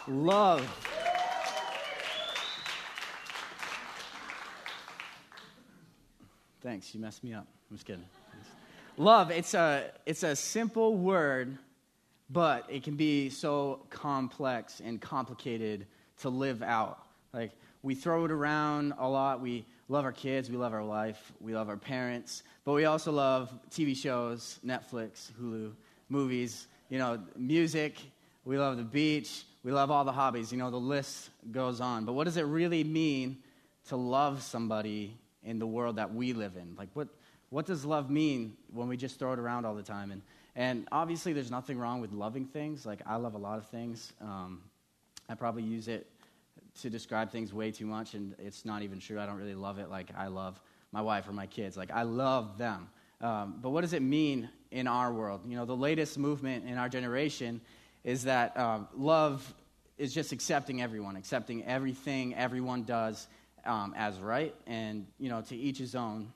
Love. Thanks, you messed me up. I'm just kidding. Love, it's a simple word, but it can be so complex and complicated to live out. Like, we throw it around a lot. We love our kids, we love our life, we love our parents, but we also love TV shows, Netflix, Hulu, movies, music. We love the beach. We love all the hobbies. The list goes on. But what does it really mean to love somebody in the world that we live in? Like, what does love mean when we just throw it around all the time? And obviously, there's nothing wrong with loving things. Like, I love a lot of things. I probably use it to describe things way too much, and it's not even true. I don't really love it like I love my wife or my kids. Like, I love them. But what does it mean in our world? The latest movement in our generation is that love is just accepting everyone, accepting everything everyone does as right, and, to each his own.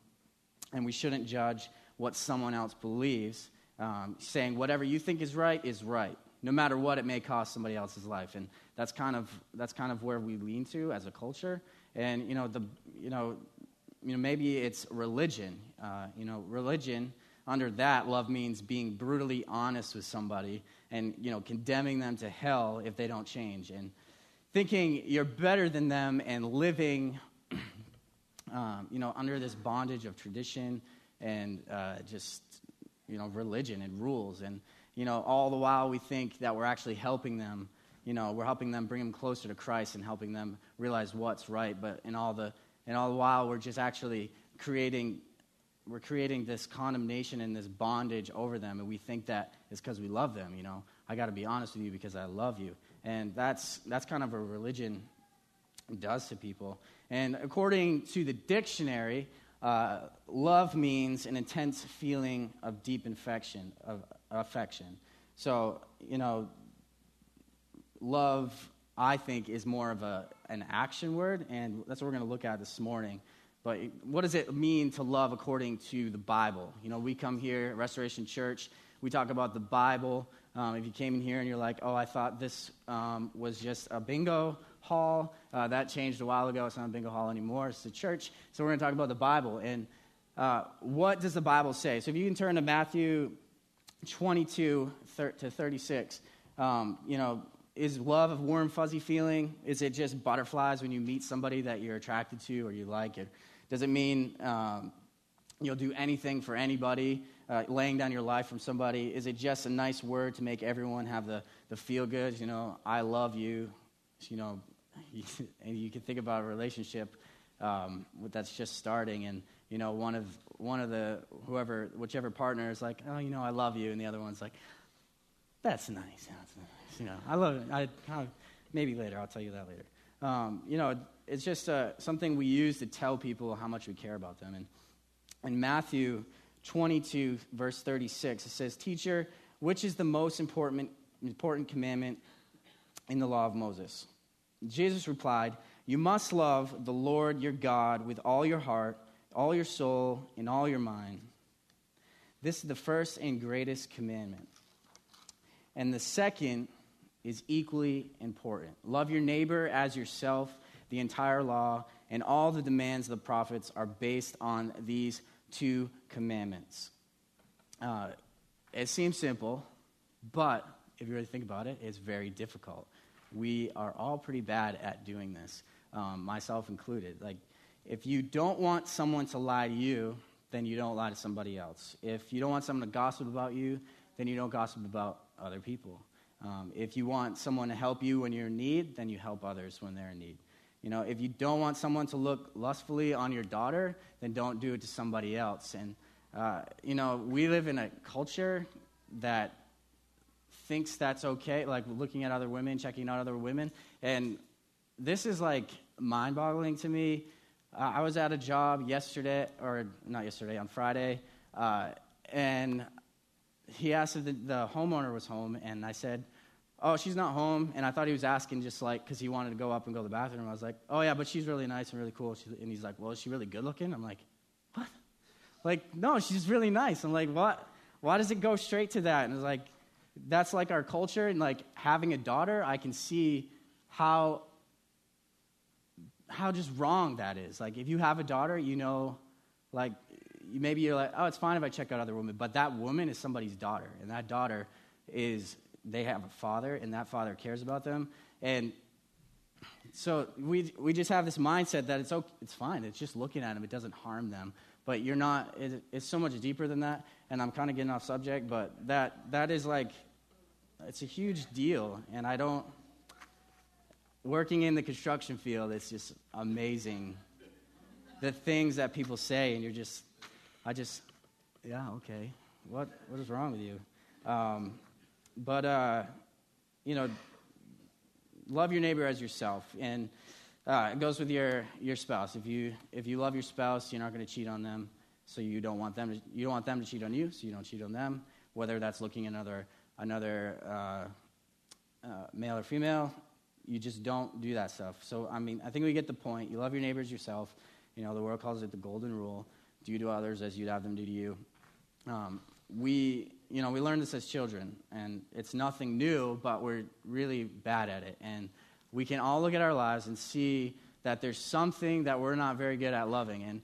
And we shouldn't judge what someone else believes, saying whatever you think is right, no matter what it may cost somebody else's life. And that's kind of where we lean to as a culture. And, maybe it's religion. Religion, under that, love means being brutally honest with somebody and, condemning them to hell if they don't change. And thinking you're better than them and living, under this bondage of tradition and religion and rules. And, all the while we think that we're actually helping them. We're helping them, bring them closer to Christ and helping them realize what's right. But all the while, we're just actually creating this condemnation and this bondage over them, and we think that it's because we love them. I got to be honest with you because I love you, and that's kind of what religion does to people. And according to the dictionary, love means an intense feeling of deep affection. So, love, I think, is more of an action word, and that's what we're going to look at this morning. But what does it mean to love according to the Bible? We come here at Restoration Church, we talk about the Bible. If you came in here and you're like, oh, I thought this was just a bingo hall, that changed a while ago. It's not a bingo hall anymore. It's a church. So we're going to talk about the Bible. And what does the Bible say? So if you can turn to Matthew 22 to 36, is love a warm, fuzzy feeling? Is it just butterflies when you meet somebody that you're attracted to or you like? Does it mean you'll do anything for anybody, laying down your life from somebody? Is it just a nice word to make everyone have the feel good? I love you. And you can think about a relationship that's just starting, and one of the whichever partner is like, oh, I love you, and the other one's like, that's nice. That's nice. I love it. Maybe later. I'll tell you that later. It's just something we use to tell people how much we care about them. And in Matthew 22, verse 36, it says, "Teacher, which is the most important commandment in the law of Moses?" Jesus replied, "You must love the Lord your God with all your heart, all your soul, and all your mind. This is the first and greatest commandment. And the second is equally important. Love your neighbor as yourself. The entire law and all the demands of the prophets are based on these two commandments." It seems simple, but if you really think about it, it's very difficult. We are all pretty bad at doing this, myself included. Like, if you don't want someone to lie to you, then you don't lie to somebody else. If you don't want someone to gossip about you, then you don't gossip about other people. If you want someone to help you when you're in need, then you help others when they're in need. If you don't want someone to look lustfully on your daughter, then don't do it to somebody else. And, we live in a culture that thinks that's okay, like looking at other women, checking out other women. And this is, like, mind-boggling to me. I was at a job on Friday, and he asked if the homeowner was home, and I said, "Oh, she's not home." And I thought he was asking just like because he wanted to go up and go to the bathroom. I was like, "Oh yeah, but she's really nice and really cool." And he's like, "Well, is she really good looking?" I'm like, "What?" Like, no, she's really nice. I'm like, "What? Why does it go straight to that?" And it's like, that's like our culture, and like having a daughter, I can see how just wrong that is. Like if you have a daughter, you know, like maybe you're like, oh, it's fine if I check out other women, but that woman is somebody's daughter, and that daughter they have a father, and that father cares about them. And so we just have this mindset that it's fine. It's just looking at them. It doesn't harm them. But you're not. It's so much deeper than that. And I'm kind of getting off subject, but that is like, it's a huge deal. And working in the construction field, it's just amazing the things that people say, and yeah, okay. What is wrong with you? You know, love your neighbor as yourself, and it goes with your spouse. If you love your spouse, you're not going to cheat on them. So you don't want them to cheat on you, so you don't cheat on them. Whether that's looking at another male or female, you just don't do that stuff. So I mean, I think we get the point. You love your neighbors yourself. You know, the world calls it the golden rule: do to others as you'd have them do to you. We learn this as children, and it's nothing new, but we're really bad at it. And we can all look at our lives and see that there's something that we're not very good at loving. And,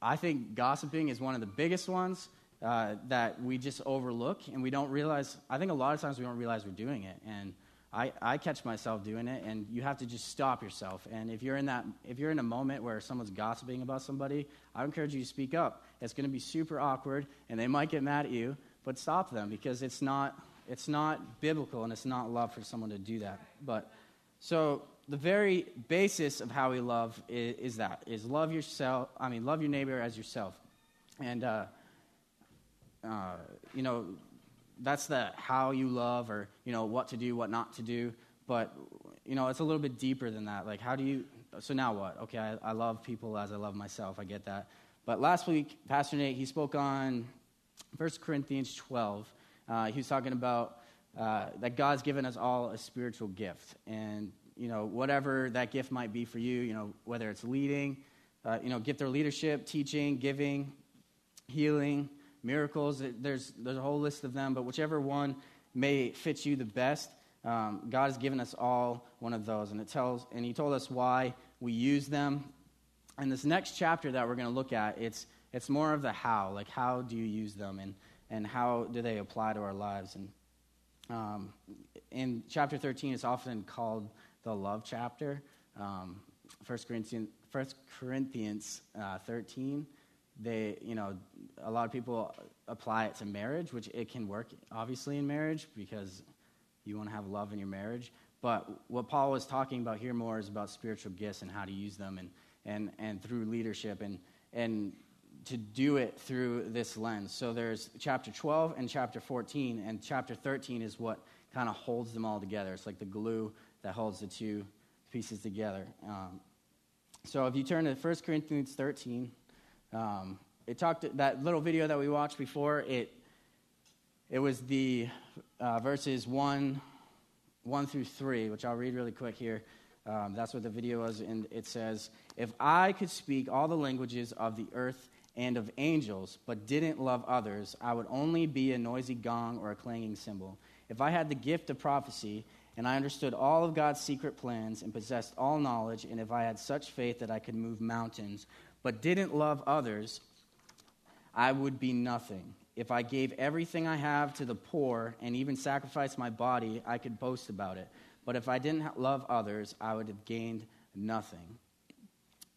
I think gossiping is one of the biggest ones that we just overlook, and we don't realize. I think a lot of times we don't realize we're doing it. And I catch myself doing it, and you have to just stop yourself. And if you're in a moment where someone's gossiping about somebody, I encourage you to speak up. It's going to be super awkward, and they might get mad at you, but stop them, because it's not biblical, and it's not love for someone to do that. But so the very basis of how we love is love yourself. I mean, love your neighbor as yourself, and that's the how you love, or what to do, what not to do. But it's a little bit deeper than that. Like, how do you? So now what? Okay, I love people as I love myself. I get that. But last week, Pastor Nate, he spoke on 1 Corinthians 12. He was talking about that God's given us all a spiritual gift, and whatever that gift might be for you, whether it's leading, gift or leadership, teaching, giving, healing, miracles. There's a whole list of them, but whichever one may fit you the best, God has given us all one of those, and He told us why we use them. And this next chapter that we're going to look at, it's more of the how, like how do you use them, and how do they apply to our lives. And in chapter 13, it's often called the love chapter. 1 Corinthians 13. A lot of people apply it to marriage, which it can work obviously in marriage because you want to have love in your marriage. But what Paul was talking about here more is about spiritual gifts and how to use them, and through leadership, and to do it through this lens. So there's chapter 12 and chapter 14, and chapter 13 is what kind of holds them all together. It's like the glue that holds the two pieces together. So if you turn to 1 Corinthians 13, that little video that we watched before, it was the verses 1 through 3, which I'll read really quick here. That's what the video was, and it says, "If I could speak all the languages of the earth and of angels, but didn't love others, I would only be a noisy gong or a clanging cymbal. If I had the gift of prophecy, and I understood all of God's secret plans and possessed all knowledge, and if I had such faith that I could move mountains, but didn't love others, I would be nothing. If I gave everything I have to the poor and even sacrificed my body, I could boast about it. But if I didn't love others, I would have gained nothing."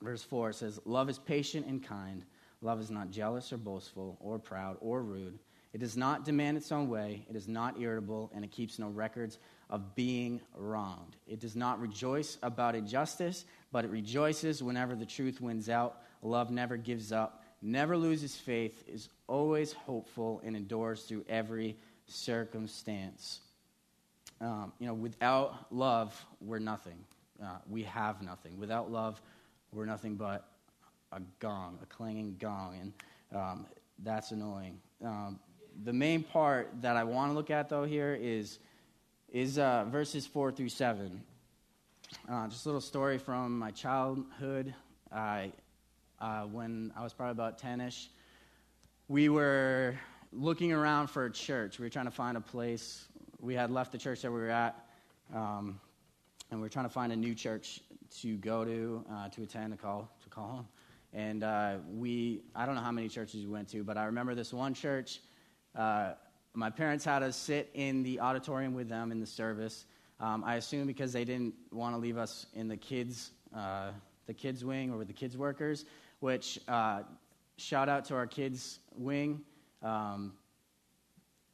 Verse 4 says, "Love is patient and kind. Love is not jealous or boastful or proud or rude. It does not demand its own way. It is not irritable, and it keeps no records of being wronged. It does not rejoice about injustice, but it rejoices whenever the truth wins out. Love never gives up, never loses faith, is always hopeful, and endures through every circumstance." Without love, we're nothing. We have nothing. Without love, we're nothing but a gong, a clanging gong, and that's annoying. The main part that I want to look at, though, here is verses 4 through 7. Just a little story from my childhood. When I was probably about 10-ish, we were looking around for a church. We were trying to find a place. We had left the church that we were at, and we were trying to find a new church to go to attend, to call home. And I don't know how many churches we went to, but I remember this one church. My parents had us sit in the auditorium with them in the service. I assume because they didn't want to leave us in the kids' wing or with the kids' workers, which shout out to our kids' wing.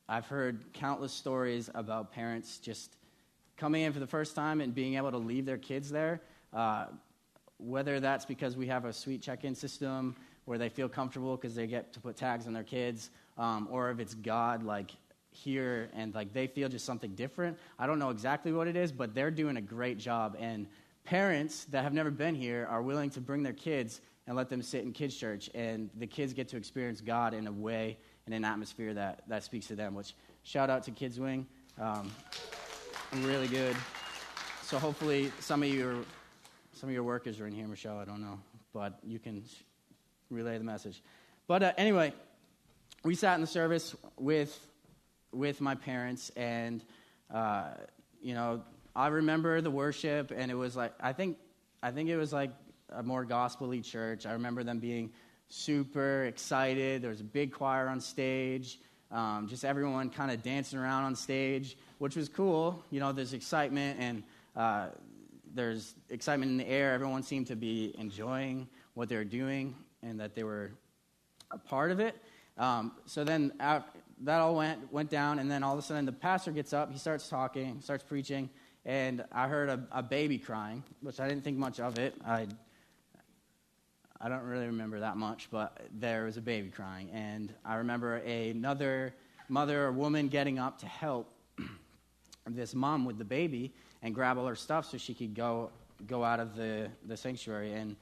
I've heard countless stories about parents just coming in for the first time and being able to leave their kids there, whether that's because we have a sweet check-in system where they feel comfortable because they get to put tags on their kids, or if it's God, like, here, and, like, they feel just something different. I don't know exactly what it is, but they're doing a great job, and parents that have never been here are willing to bring their kids and let them sit in kids' church, and the kids get to experience God in a way and an atmosphere that speaks to them, which, shout out to Kids Wing. Really good. So hopefully some of your workers are in here, Michelle, I don't know, but you can relay the message. But anyway, we sat in the service with my parents, and I remember the worship, and it was like I think it was like a more gospel-y church. I remember them being super excited. There was a big choir on stage, just everyone kind of dancing around on stage, which was cool. There's excitement, and there's excitement in the air. Everyone seemed to be enjoying what they were doing and that they were a part of it. So then that all went down, and then all of a sudden the pastor gets up, he starts talking, starts preaching, and I heard a baby crying, which I didn't think much of it. I don't really remember that much, but there was a baby crying, and I remember another mother or woman getting up to help this mom with the baby and grab all her stuff so she could go out of the sanctuary. And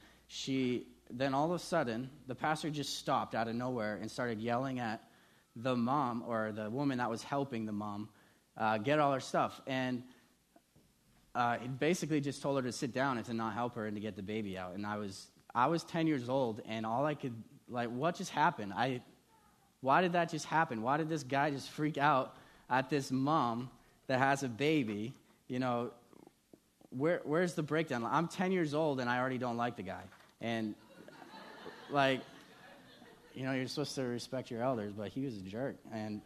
then all of a sudden, the pastor just stopped out of nowhere and started yelling at the mom, or the woman that was helping the mom, get all her stuff. And he basically just told her to sit down and to not help her and to get the baby out. And I was 10 years old, and all I could, what just happened? Why did that just happen? Why did this guy just freak out at this mom that has a baby? Where's the breakdown? I'm 10 years old, and I already don't like the guy. And, you're supposed to respect your elders, but he was a jerk. And,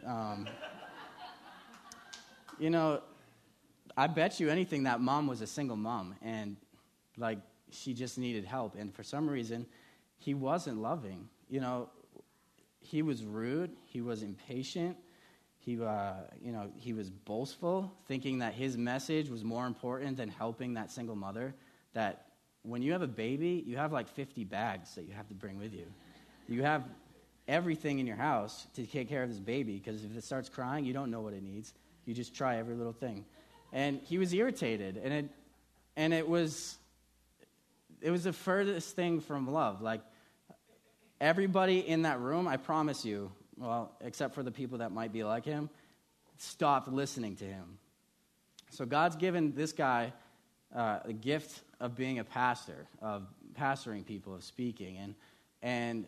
I bet you anything that mom was a single mom, and, she just needed help. And for some reason, he wasn't loving. He was rude. He was impatient. He was boastful, thinking that his message was more important than helping that single mother. That when you have a baby, you have 50 bags that you have to bring with you. You have everything in your house to take care of this baby, because if it starts crying, you don't know what it needs. You just try every little thing. And he was irritated, and it was the furthest thing from love. Everybody in that room, I promise you, well, except for the people that might be like him, stopped listening to him. So God's given this guy the gift of being a pastor, of pastoring people, of speaking. And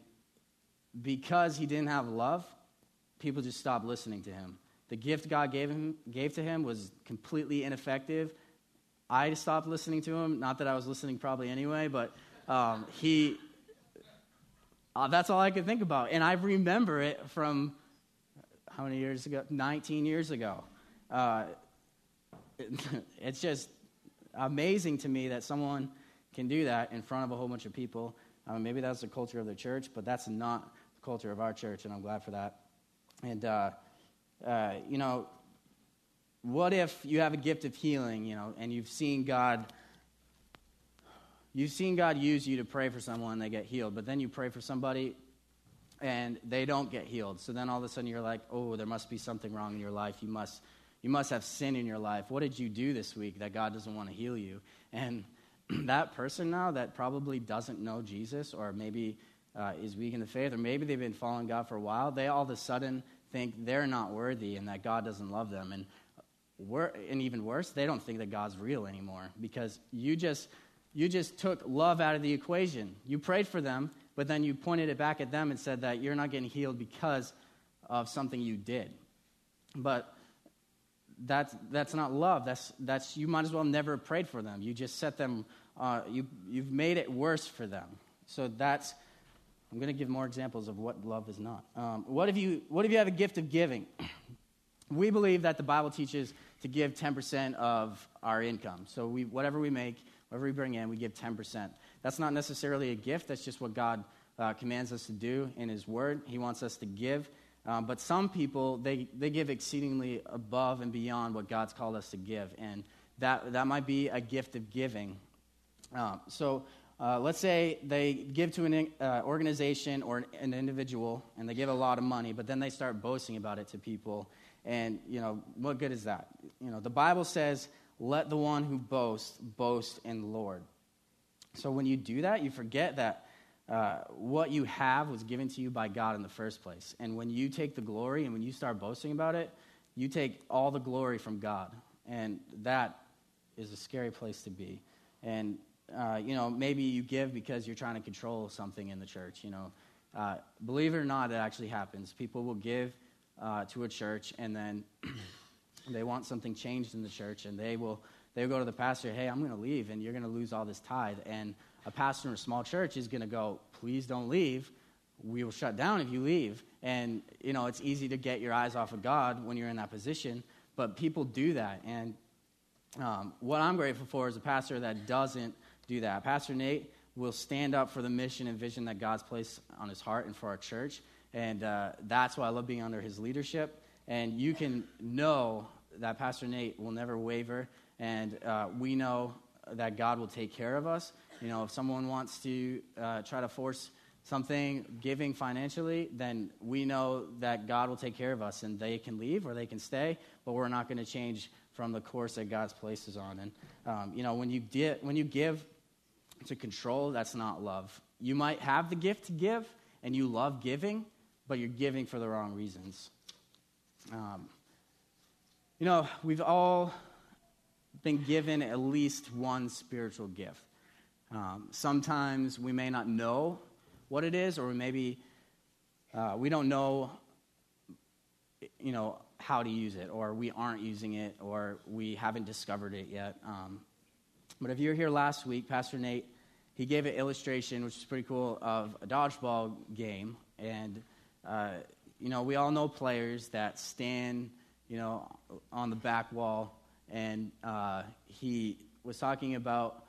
because he didn't have love, people just stopped listening to him. The gift God gave to him was completely ineffective. I stopped listening to him. Not that I was listening probably anyway, but that's all I could think about. And I remember it from, how many years ago? 19 years ago. It's just amazing to me that someone can do that in front of a whole bunch of people. Maybe that's the culture of the church, but that's not the culture of our church, and I'm glad for that. And, what if you have a gift of healing, and you've seen God use you to pray for someone, they get healed, but then you pray for somebody and they don't get healed. So then all of a sudden you're like, oh, there must be something wrong in your life. You must have sin in your life. What did you do this week that God doesn't want to heal you? And that person now that probably doesn't know Jesus, or maybe is weak in the faith, or maybe they've been following God for a while, they all of a sudden think they're not worthy and that God doesn't love them. And even worse, they don't think that God's real anymore, because you just took love out of the equation. You prayed for them, but then you pointed it back at them and said that you're not getting healed because of something you did. But that's not love. That's you might as well never have prayed for them. You just set them. You've made it worse for them. So that's. I'm going to give more examples of what love is not. What if you have a gift of giving? We believe that the Bible teaches to give 10% of our income. So whatever we make, whatever we bring in, we give 10%. That's not necessarily a gift. That's just what God commands us to do in His Word. He wants us to give. But some people, they give exceedingly above and beyond what God's called us to give. And that might be a gift of giving. Let's say they give to an organization or an individual, and they give a lot of money, but then they start boasting about it to people. And, what good is that? The Bible says, let the one who boasts, boast in the Lord. So when you do that, you forget that what you have was given to you by God in the first place. And when you take the glory and when you start boasting about it, you take all the glory from God. And that is a scary place to be. And, maybe you give because you're trying to control something in the church. Believe it or not, it actually happens. People will give to a church, and then they want something changed in the church, and they'll go to the pastor, hey, I'm going to leave, and you're going to lose all this tithe. And a pastor in a small church is going to go, please don't leave. We will shut down if you leave. And, it's easy to get your eyes off of God when you're in that position, but people do that. And what I'm grateful for is a pastor that doesn't do that. Pastor Nate will stand up for the mission and vision that God's placed on his heart and for our church. And that's why I love being under his leadership. And you can know that Pastor Nate will never waver. And we know that God will take care of us. If someone wants to try to force something, giving financially, then we know that God will take care of us. And they can leave or they can stay, but we're not going to change from the course that God's placed us on. And, when you give to control, that's not love. You might have the gift to give, and you love giving, but you're giving for the wrong reasons. We've all been given at least one spiritual gift. Sometimes we may not know what it is, or maybe we don't know, how to use it, or we aren't using it, or we haven't discovered it yet. But if you were here last week, Pastor Nate, he gave an illustration, which is pretty cool, of a dodgeball game. And, we all know players that stand, on the back wall. And he was talking about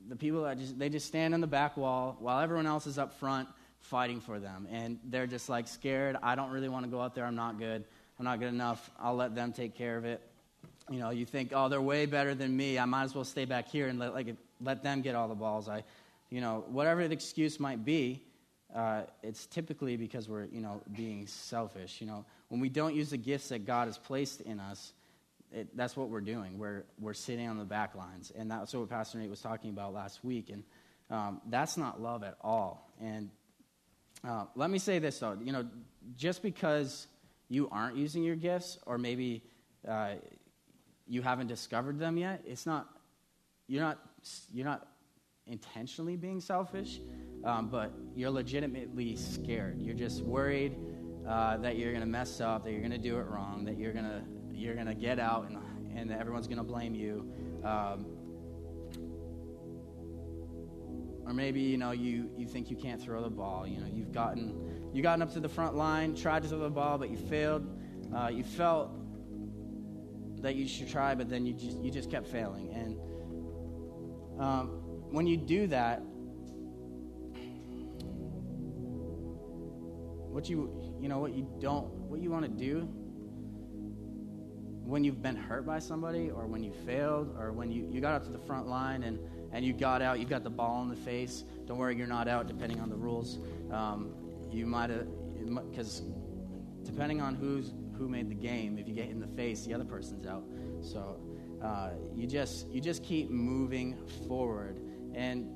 the people that they just stand on the back wall while everyone else is up front fighting for them. And they're just like scared. I don't really want to go out there. I'm not good. I'm not good enough. I'll let them take care of it. You think, oh, they're way better than me. I might as well stay back here and let them get all the balls. Whatever the excuse might be, it's typically because we're, being selfish. When we don't use the gifts that God has placed in us, that's what we're doing. We're sitting on the back lines, and that's what Pastor Nate was talking about last week. And that's not love at all. And let me say this though, just because you aren't using your gifts, or maybe you haven't discovered them yet, you're not intentionally being selfish, but you're legitimately scared. You're just worried that you're going to mess up, that you're going to do it wrong, that you're going to get out and everyone's going to blame you. Or maybe, you think you can't throw the ball. You've gotten up to the front line, tried to throw the ball, but you failed. You felt that you should try, but then you just kept failing. And when you do that, what you want to do when you've been hurt by somebody, or when you failed, or when you got up to the front line and you got out, you got the ball in the face. Don't worry, you're not out, depending on the rules. You might have, because depending on who made the game, if you get hit in the face, the other person's out. So you just keep moving forward. And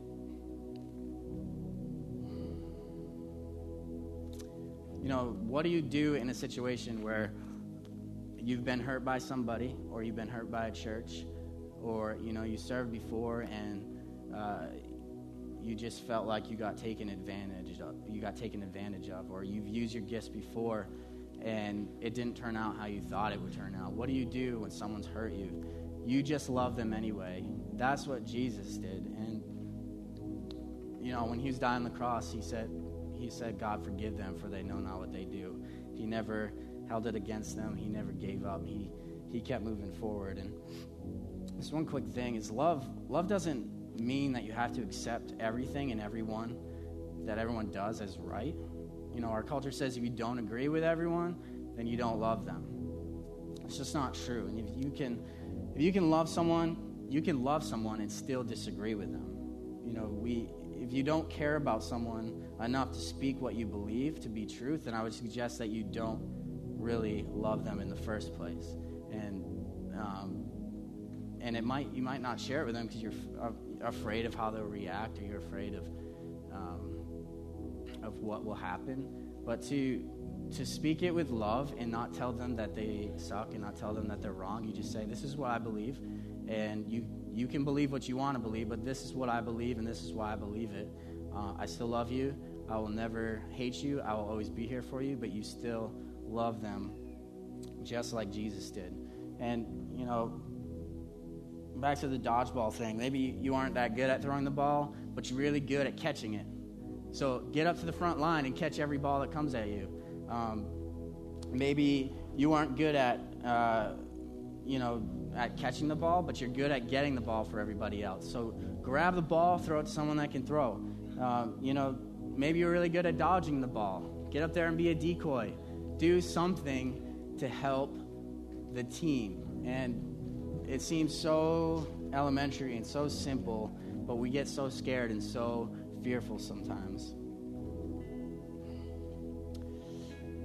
what do you do in a situation where you've been hurt by somebody, or you've been hurt by a church, or you served before and you just felt like you got taken advantage of, or you've used your gifts before and it didn't turn out how you thought it would turn out? What do you do when someone's hurt you? You just love them anyway. That's what Jesus did. And, when he was dying on the cross, he said, God, forgive them, for they know not what they do. He never held it against them. He never gave up. He kept moving forward. And this one quick thing is love doesn't mean that you have to accept everything and everyone that everyone does as right. Our culture says if you don't agree with everyone, then you don't love them. It's just not true. And if you can love someone, you can love someone and still disagree with them. If you don't care about someone enough to speak what you believe to be truth, then I would suggest that you don't really love them in the first place. And you might not share it with them because you're afraid of how they'll react, or you're afraid of what will happen. But to speak it with love and not tell them that they suck and not tell them that they're wrong, you just say, this is what I believe, and you can believe what you want to believe, but this is what I believe, and this is why I believe it. I still love you. I will never hate you. I will always be here for you, but you still love them just like Jesus did. And, back to the dodgeball thing. Maybe you aren't that good at throwing the ball, but you're really good at catching it. So get up to the front line and catch every ball that comes at you. Maybe you aren't good at catching the ball, but you're good at getting the ball for everybody else. So grab the ball, throw it to someone that can throw. Maybe you're really good at dodging the ball. Get up there and be a decoy. Do something to help the team. And it seems so elementary and so simple, but we get so scared and so fearful sometimes.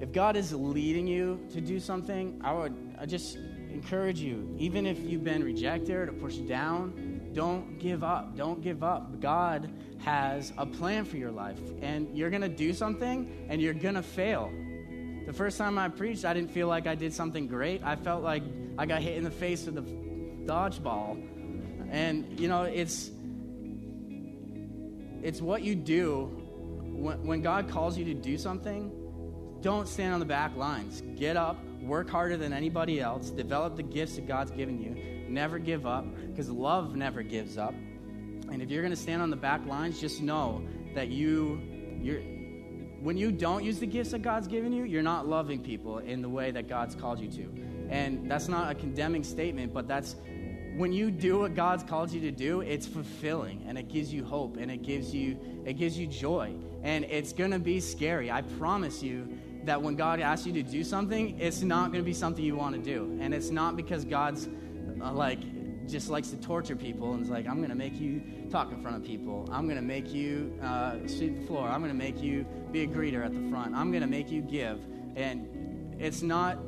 If God is leading you to do something, I just encourage you, even if you've been rejected or pushed down, don't give up. Don't give up. God has a plan for your life, and you're going to do something, and you're going to fail. The first time I preached, I didn't feel like I did something great. I felt like I got hit in the face with a dodgeball. And, it's what you do when God calls you to do something. Don't stand on the back lines. Get up, work harder than anybody else, develop the gifts that God's given you. Never give up, because love never gives up. And if you're going to stand on the back lines, just know that when you don't use the gifts that God's given you, you're not loving people in the way that God's called you to. And that's not a condemning statement, but that's when you do what God's called you to do, it's fulfilling, and it gives you hope, and it gives you joy. And it's going to be scary. I promise you that when God asks you to do something, it's not going to be something you want to do. And it's not because God's just likes to torture people and is like, I'm going to make you talk in front of people. I'm going to make you sweep the floor. I'm going to make you be a greeter at the front. I'm going to make you give. And it's not,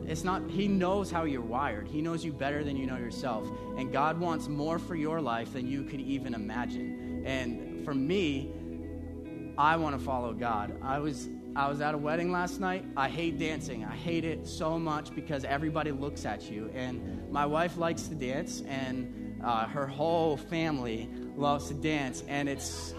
he knows how you're wired. He knows you better than you know yourself. And God wants more for your life than you could even imagine. And for me, I want to follow God. I was at a wedding last night. I hate dancing. I hate it so much because everybody looks at you. And my wife likes to dance, and her whole family loves to dance. And it's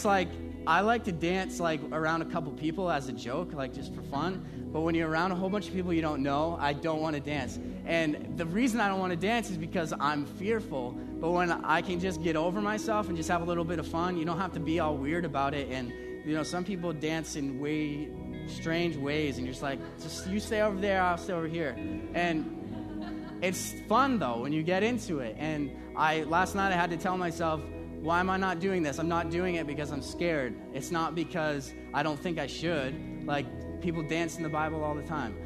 like, I like to dance like around a couple people as a joke, like just for fun. But when you're around a whole bunch of people you don't know, I don't want to dance. And the reason I don't want to dance is because I'm fearful. But when I can just get over myself and just have a little bit of fun, you don't have to be all weird about it. And some people dance in way strange ways, and you're just like, just you stay over there, I'll stay over here. And it's fun though when you get into it. And last night I had to tell myself, why am I not doing this? I'm not doing it because I'm scared. It's not because I don't think I should. Like, people dance in the Bible all the time.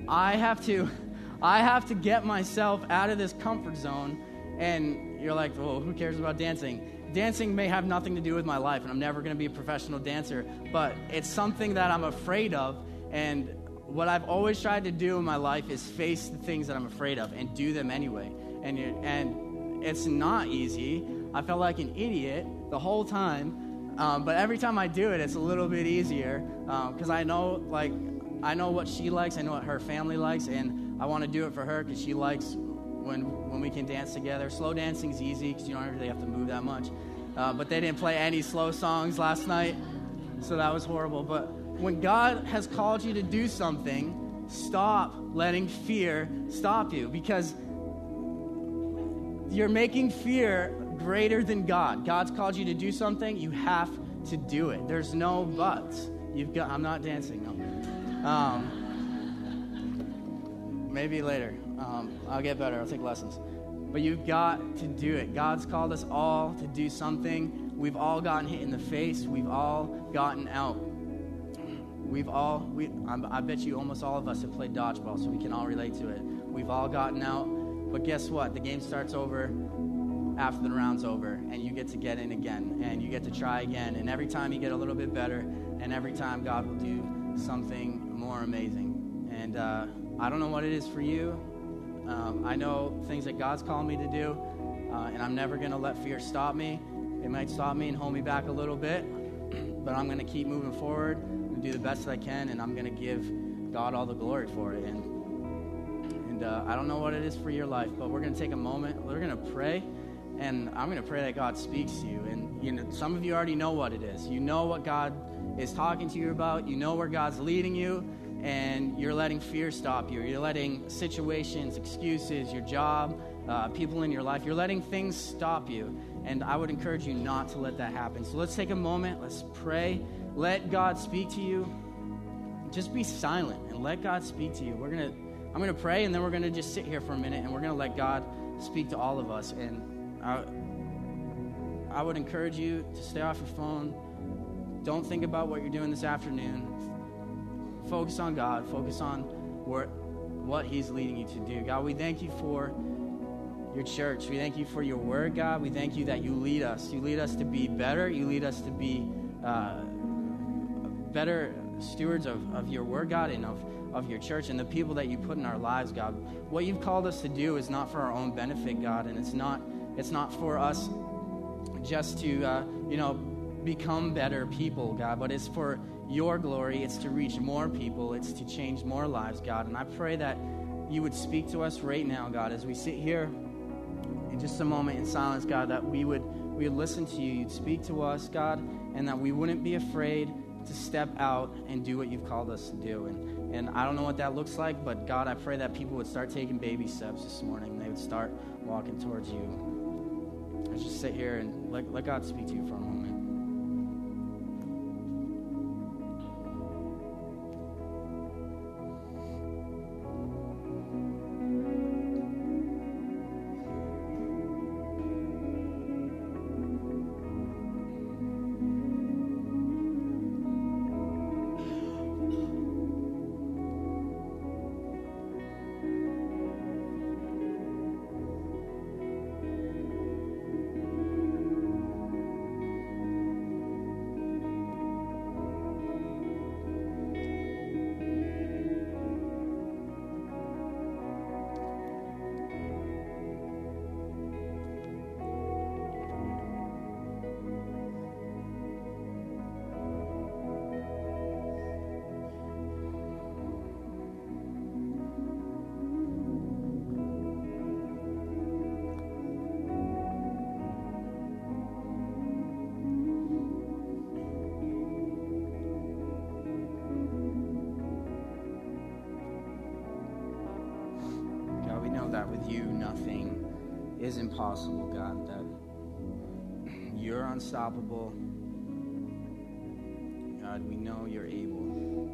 I have to get myself out of this comfort zone. And you're like, well, who cares about dancing? Dancing may have nothing to do with my life, and I'm never going to be a professional dancer, but it's something that I'm afraid of. And what I've always tried to do in my life is face the things that I'm afraid of and do them anyway. And it's not easy. I felt like an idiot the whole time, but every time I do it, it's a little bit easier because I know what she likes, I know what her family likes, and I want to do it for her because she likes when we can dance together. Slow dancing's easy because you don't really have to move that much, but they didn't play any slow songs last night, so that was horrible. But when God has called you to do something, stop letting fear stop you, because you're making fear greater than God. God's called you to do something, you have to do it. There's no buts. I'm not dancing, no. Maybe later. I'll get better. I'll take lessons. But you've got to do it. God's called us all to do something. We've all gotten hit in the face. We've all gotten out. I bet you almost all of us have played dodgeball, so we can all relate to it. We've all gotten out. But guess what? The game starts over after the round's over, and you get to get in again, and you get to try again. And every time you get a little bit better, and every time God will do something more amazing. And I don't know what it is for you. I know things that God's called me to do, and I'm never going to let fear stop me. It might stop me and hold me back a little bit, but I'm going to keep moving forward and do the best that I can, and I'm going to give God all the glory for it. And I don't know what it is for your life, but we're going to take a moment. We're going to pray, and I'm going to pray that God speaks to you. And some of you already know what it is. You know what God is talking to you about. You know where God's leading you. And you're letting fear stop you. You're letting situations, excuses, your job, people in your life, you're letting things stop you. And I would encourage you not to let that happen. So let's take a moment. Let's pray. Let God speak to you. Just be silent and let God speak to you. I'm going to pray, and then we're going to just sit here for a minute, and we're going to let God speak to all of us. And I would encourage you to stay off your phone. Don't think about what you're doing this afternoon. Focus on God. Focus on what He's leading you to do. God, we thank you for your church. We thank you for your word, God. We thank you that you lead us. You lead us to be better. You lead us to be better stewards of your word, God, and of your church and the people that you put in our lives, God. What you've called us to do is not for our own benefit, God, and it's not for us just to become better people, God, but it's for your glory. It's to reach more people. It's to change more lives, God. And I pray that you would speak to us right now, God, as we sit here in just a moment in silence, God, that we would listen to you. You'd speak to us, God, and that we wouldn't be afraid to step out and do what you've called us to do. And I don't know what that looks like, but God, I pray that people would start taking baby steps this morning. They would start walking towards you. Let's just sit here and let God speak to you for a moment. That with you, nothing is impossible, God, that you're unstoppable. God, we know you're able.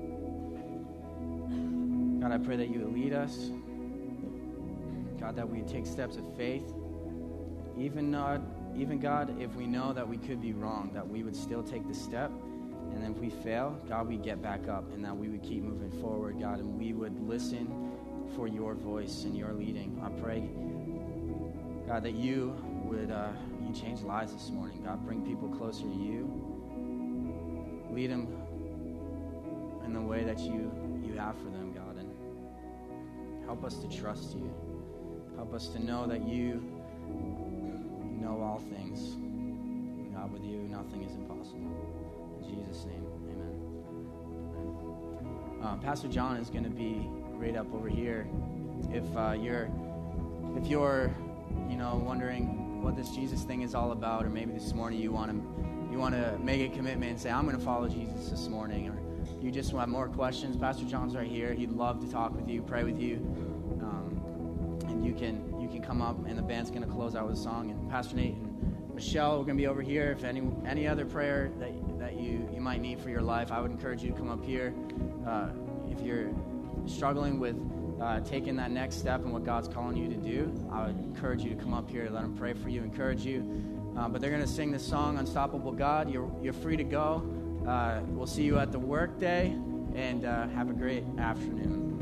God, I pray that you would lead us. God, that we take steps of faith. Even God, if we know that we could be wrong, that we would still take the step. And then if we fail, God, we get back up, and that we would keep moving forward, God, and we would listen for your voice and your leading. I pray, God, that you would you change lives this morning. God, bring people closer to you. Lead them in the way that you have for them, God, and help us to trust you. Help us to know that you know all things. God, with you, nothing is impossible. In Jesus' name, amen. Pastor John is going to be right up over here. If you're wondering what this Jesus thing is all about, or maybe this morning you want to make a commitment and say, I'm going to follow Jesus this morning, or you just have more questions, Pastor John's right here. He'd love to talk with you, pray with you. And you can come up, and the band's going to close out with a song. And Pastor Nate and Michelle, we're going to be over here. If any other prayer that you might need for your life, I would encourage you to come up here. If you're struggling with taking that next step in what God's calling you to do, I would encourage you to come up here, let them pray for you, encourage you. But they're going to sing this song, Unstoppable God. You're free to go. We'll see you at the work day, and have a great afternoon.